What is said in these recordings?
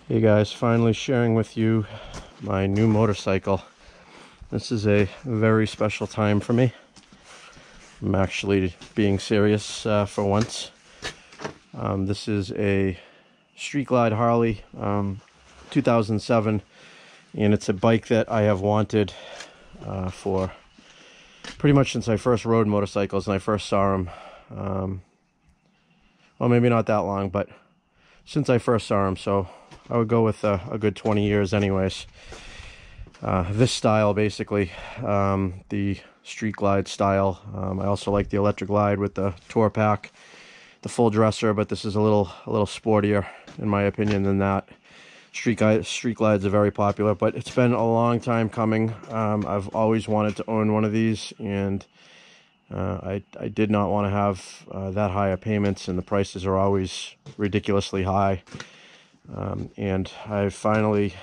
Hey guys, finally sharing with you my new motorcycle. This is a very special time for me. I'm actually being serious for once. This is a Street Glide Harley 2007, and it's a bike that I have wanted for pretty much since I first rode motorcycles and I first saw them. Well, maybe not that long, but since I first saw them, so I would go with a good 20 years anyways. This style, basically, the Street Glide style. I also like the Electric Glide with the Tour Pack, the full dresser, but this is a little sportier, in my opinion, than that. Street Glides are very popular, but it's been a long time coming. I've always wanted to own one of these, and I did not want to have that high of payments, and the prices are always ridiculously high. And I finally,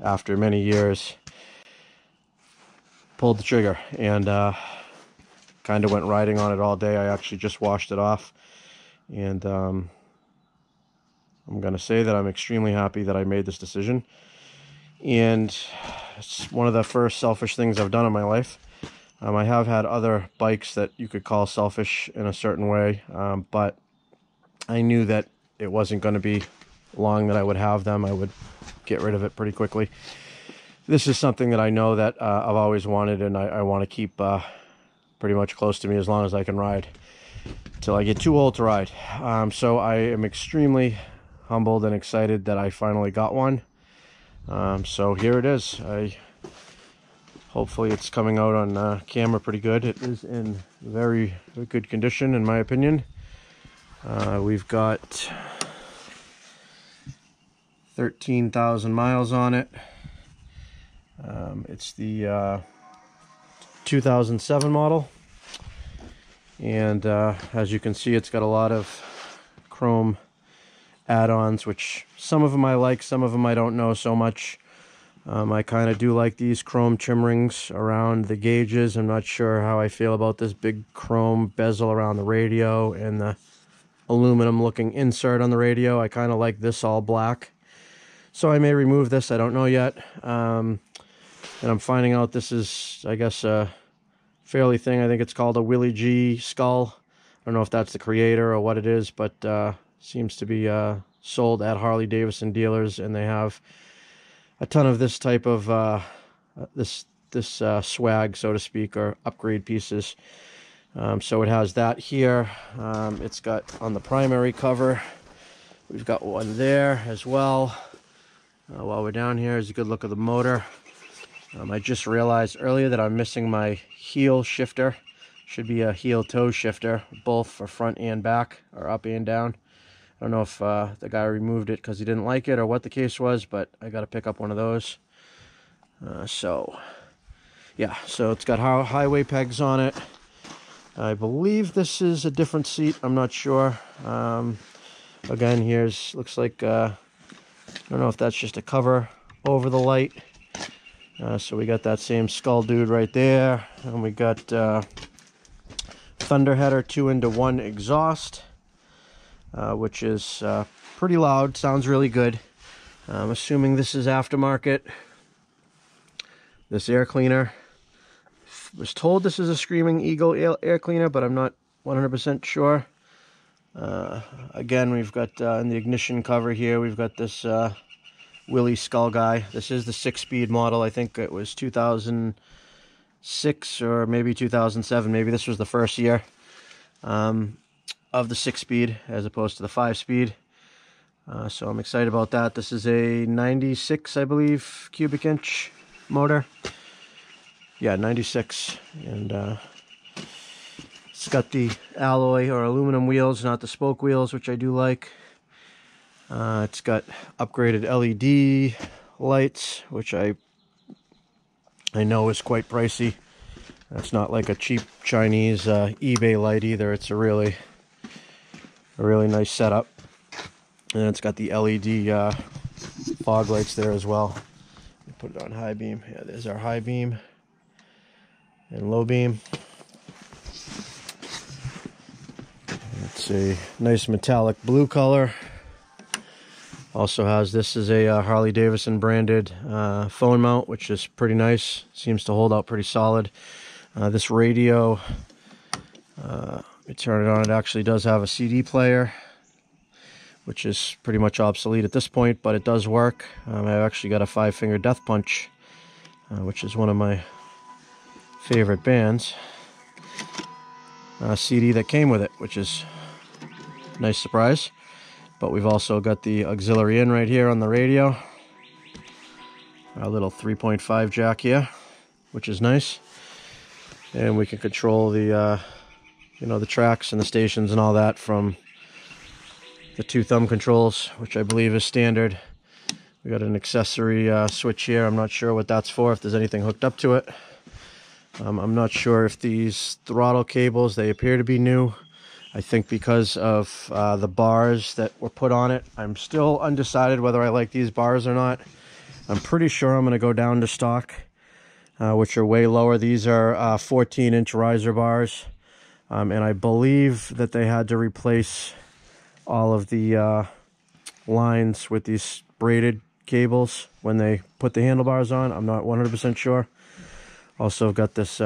after many years, pulled the trigger and kind of went riding on it all day. I actually just washed it off, and I'm going to say that I'm extremely happy that I made this decision. And it's one of the first selfish things I've done in my life. I have had other bikes that you could call selfish in a certain way, but I knew that it wasn't going to be long that I would have them. I would get rid of it pretty quickly. This is something that I know that I've always wanted, and I want to keep pretty much close to me as long as I can ride, till I get too old to ride. So I am extremely humbled and excited that I finally got one. So here it is. Hopefully it's coming out on camera pretty good. It is in very good condition, in my opinion. We've got 13,000 miles on it. It's the 2007 model, and as you can see, it's got a lot of chrome add-ons, which some of them I like, some of them I don't know so much. I kind of do like these chrome trim rings around the gauges. I'm not sure how I feel about this big chrome bezel around the radio and the aluminum looking insert on the radio. I kind of like this all black. So I may remove this, I don't know yet. And I'm finding out this is, I guess, a fairly thing. I think it's called a Willie G skull. I don't know if that's the creator or what it is, but seems to be sold at Harley Davidson dealers, and they have a ton of this type of this swag, so to speak, or upgrade pieces. So it has that here. It's got on the primary cover, we've got one there as well. While we're down here is a good look at the motor. I just realized earlier that I'm missing my heel shifter. Should be a heel toe shifter, both for front and back, or up and down. I don't know if the guy removed it because he didn't like it or what the case was, but I got to pick up one of those. So it's got highway pegs on it. I believe this is a different seat. I'm not sure. Again, looks like I don't know if that's just a cover over the light. So we got that same skull dude right there, and we got Thunderheader 2-in-1 exhaust, which is pretty loud, sounds really good. I'm assuming this is aftermarket. This air cleaner, was told this is a Screaming Eagle air cleaner, but I'm not 100% sure. Again, we've got in the ignition cover here, we've got this Willie skull guy. This is the 6-speed model. I think it was 2006 or maybe 2007. Maybe this was the first year of the 6-speed as opposed to the 5-speed. So I'm excited about that. This is a 96, I believe, cubic inch motor. Yeah, 96. And it's got the alloy or aluminum wheels, not the spoke wheels, which I do like. It's got upgraded LED lights, which I know is quite pricey. It's not like a cheap Chinese eBay light either. It's a really nice setup. And it's got the LED fog lights there as well. Put it on high beam. Yeah, there's our high beam and low beam. It's a nice metallic blue color. Also has, this is a Harley Davidson branded phone mount, which is pretty nice. Seems to hold out pretty solid. This radio, let me turn it on. It actually does have a CD player, which is pretty much obsolete at this point, but it does work. I've actually got a Five Finger Death Punch, which is one of my favorite bands, CD that came with it, which is a nice surprise. But we've also got the auxiliary in right here on the radio. Our little 3.5 jack here, which is nice. And we can control the, the tracks and the stations and all that from the 2 thumb controls, which I believe is standard. We got an accessory switch here. I'm not sure what that's for, if there's anything hooked up to it. I'm not sure if these throttle cables, they appear to be new. I think because of the bars that were put on it. I'm still undecided whether I like these bars or not. I'm pretty sure I'm going to go down to stock, which are way lower. These are 14-inch riser bars. And I believe that they had to replace all of the lines with these braided cables when they put the handlebars on. I'm not 100% sure. Also got this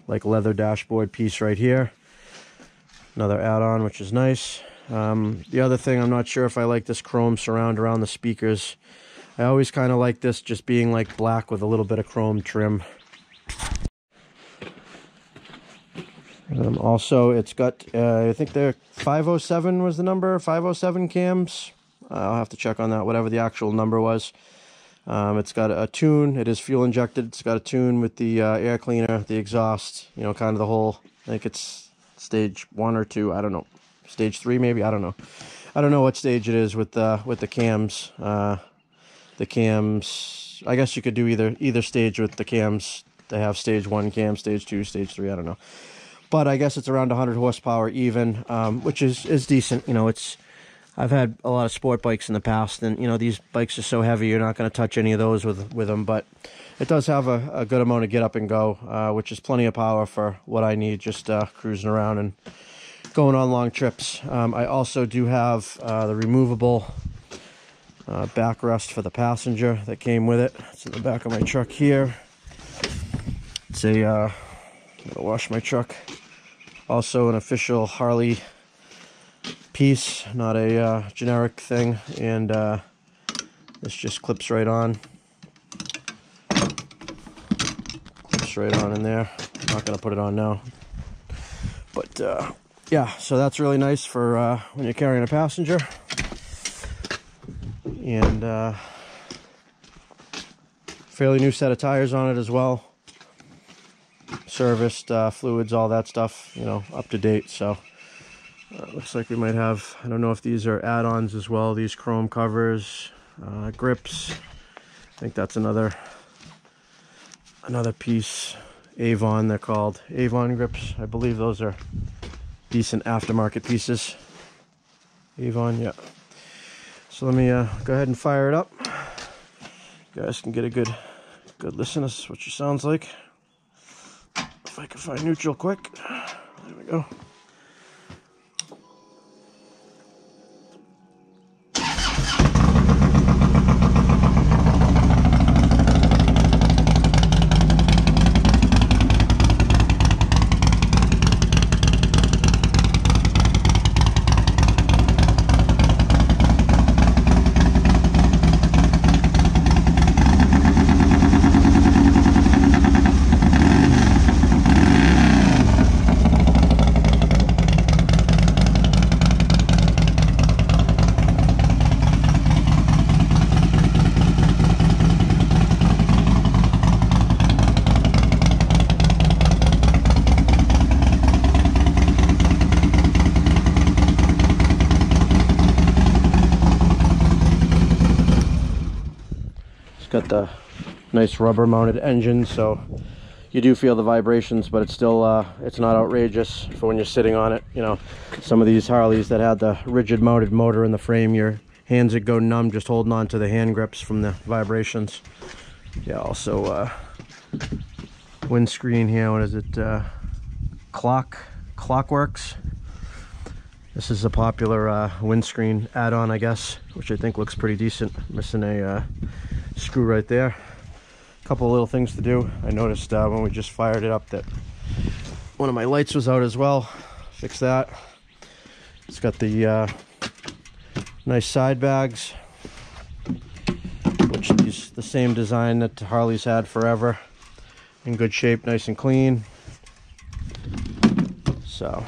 like leather dashboard piece right here. Another add-on, which is nice. The other thing, I'm not sure if I like this chrome surround around the speakers. I always kind of like this just being like black with a little bit of chrome trim. Also, it's got, I think they're 507 was the number, 507 cams. I'll have to check on that, whatever the actual number was. It's got a tune. It is fuel injected. It's got a tune with the air cleaner, the exhaust, kind of the whole, I think it's stage 1 or 2, I don't know, stage 3 maybe, I don't know what stage it is with the cams. The cams, I guess you could do either stage with the cams. They have stage 1 cam, stage 2, stage 3, I don't know, but I guess it's around 100 horsepower even, which is decent. I've had a lot of sport bikes in the past, and these bikes are so heavy you're not going to touch any of those with them, but it does have a good amount of get up and go, which is plenty of power for what I need, just cruising around and going on long trips. I also do have the removable backrest for the passenger that came with it. It's in the back of my truck here. It's I'm gonna wash my truck. Also an official Harley piece, not a generic thing, and this just clips right on. Clips right on in there. I'm not gonna put it on now, but yeah, so that's really nice for when you're carrying a passenger. And fairly new set of tires on it as well, serviced, fluids, all that stuff, up to date. So looks like we might have, I don't know if these are add-ons as well, these chrome covers, grips. I think that's another piece. Avon, they're called Avon grips. I believe those are decent aftermarket pieces. Avon, yeah. So let me go ahead and fire it up. You guys can get a good listen. This is what she sounds like. If I can find neutral quick. There we go. Got the nice rubber mounted engine, so you do feel the vibrations, but it's still it's not outrageous for when you're sitting on it. Some of these Harleys that had the rigid mounted motor in the frame, your hands would go numb just holding on to the hand grips from the vibrations. Yeah, also windscreen here, what is it, Clockworks, This is a popular windscreen add-on, I guess, which I think looks pretty decent. Missing a screw right there. A couple of little things to do. I noticed when we just fired it up that one of my lights was out as well. Fix that. It's got the nice side bags, which is the same design that Harley's had forever. In good shape, nice and clean. So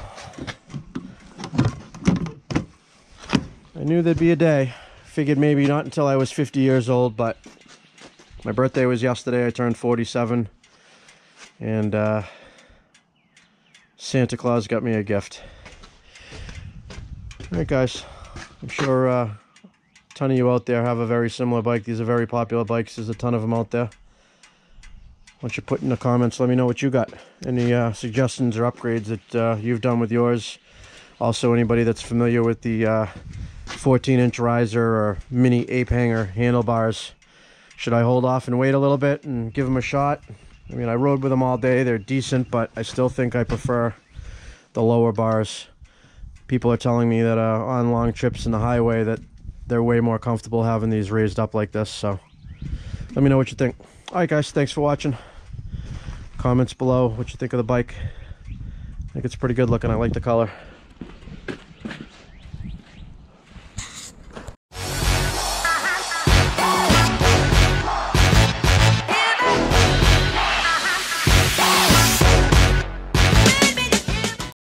I knew there'd be a day. Figured maybe not until I was 50 years old, but my birthday was yesterday. I turned 47, and Santa Claus got me a gift. All right, guys. I'm sure a ton of you out there have a very similar bike. These are very popular bikes. There's a ton of them out there. Why don't you put in the comments, let me know what you got. Any suggestions or upgrades that you've done with yours. Also, anybody that's familiar with the 14-inch riser or mini ape hanger handlebars. Should I hold off and wait a little bit and give them a shot? I mean, I rode with them all day. They're decent, but I still think I prefer the lower bars. People are telling me that on long trips in the highway that they're way more comfortable having these raised up like this. So let me know what you think. All right, guys, thanks for watching. Comments below what you think of the bike. I think it's pretty good looking. I like the color.